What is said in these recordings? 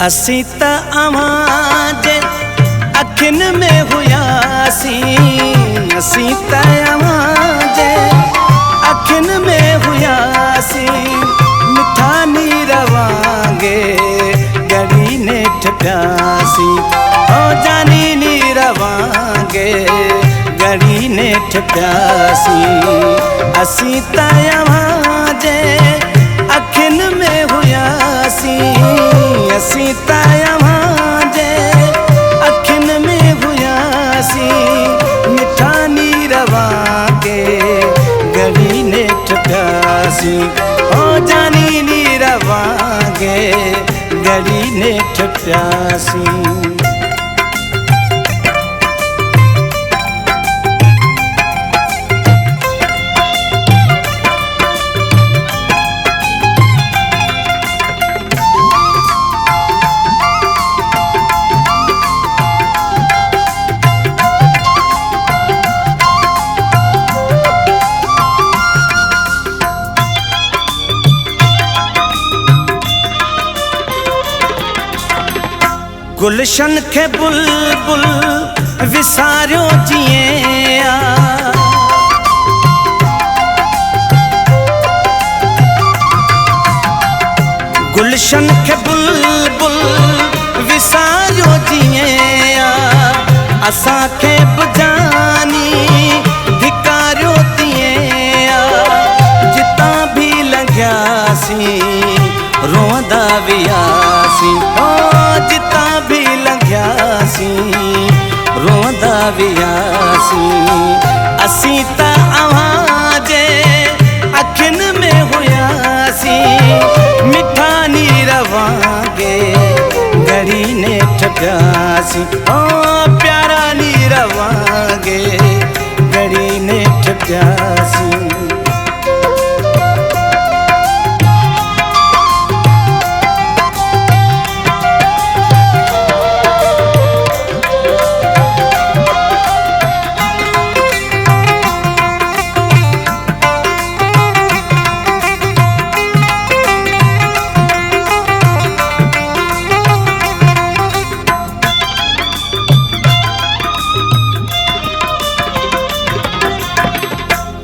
असी त अव्हां जे अखियुनि में हुआसीं, असी त अव्हां जे अखियुनि में हुआसीं। मिठा नीर वांगे गड़ी नेठ प्यासी, ओ जानी नीर वांगे गड़ी नेठ प्यासी। असी त अव्हां जे अखियुनि में हुआसीं, असी त अव्हां जे अखियुनि में हुआसीं। मिठा नीर वांगे गड़ी नेठ प्यासी, ओ जानी नीर वांगे गड़ी नेठ प्यासी। गुलशन खे बुलबुल विसारियो जिए गुलशन खे बुलबुल विसारियो जिए असां खे बुजानी धिकारियो तिए। जितां भी लंघियासीं रोंदा वियासीं, जितां भी लंघियासीं रोंदा वियासीं। असी त अव्हां जे अखियुनि में हुआसीं। मिठा नीर वांगे गड़ी नेठ प्यासी, ओ प्यारा नीर वांगे गड़ी नेठ प्यासी।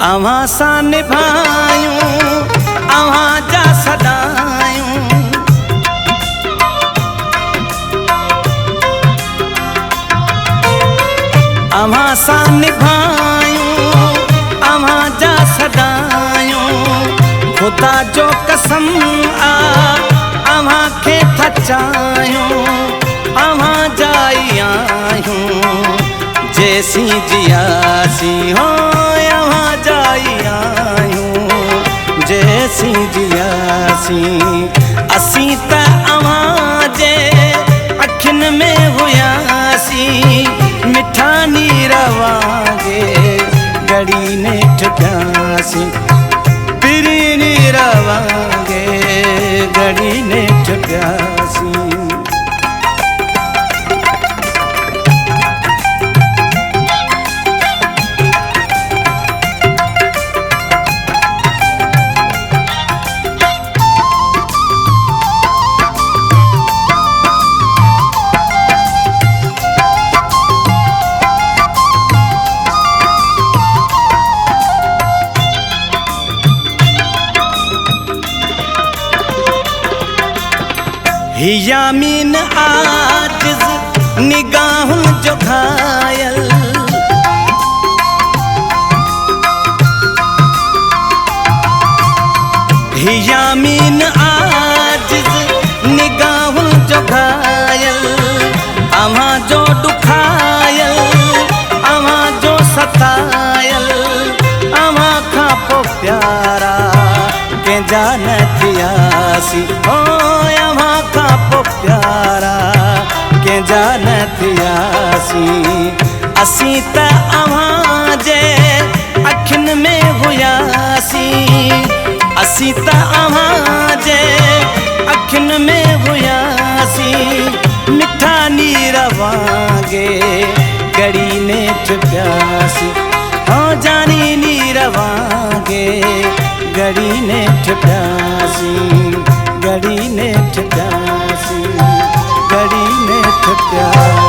अव्हां सां निभायूं अव्हां जा सदायूं, अव्हां सां निभायूं अव्हां जा सदायूं। खुदा जो कसम आ अव्हां खे थचायूं, अव्हां जा ई आहियूं जेसीं जियासीं। हो अव्हां जा ई आहियूं जेसीं जियासीं। असी त अव्हां जे अखियुनि में हुआसीं। मिठा नीर वांगे गड़ी नेठ प्यासी, पिरी नीर वांगे गड़ी नेठ प्यासी। यामीन आजिज़ निगाहुन जो घायल, यामीन आजिज़ निगाहुन जो घायल। अव्हां जो दुखायल अव्हां जो सतायल, अव्हां खां पोइ प्यारा कंहिंजा न थियासीं। अव्हां खां पोइ प्यारा कंहिंजा न थियासीं। असी त अव्हां जे अखियुनि में हुआसीं, असी त अव्हां जे अखियुनि में हुआसीं। मिठा नीर वांगे गड़ी नेठ प्यासी, ओ जानी नीर वांगे गड़ी नेठ प्यासी, गड़ी नेठ प्यासी। प्यार।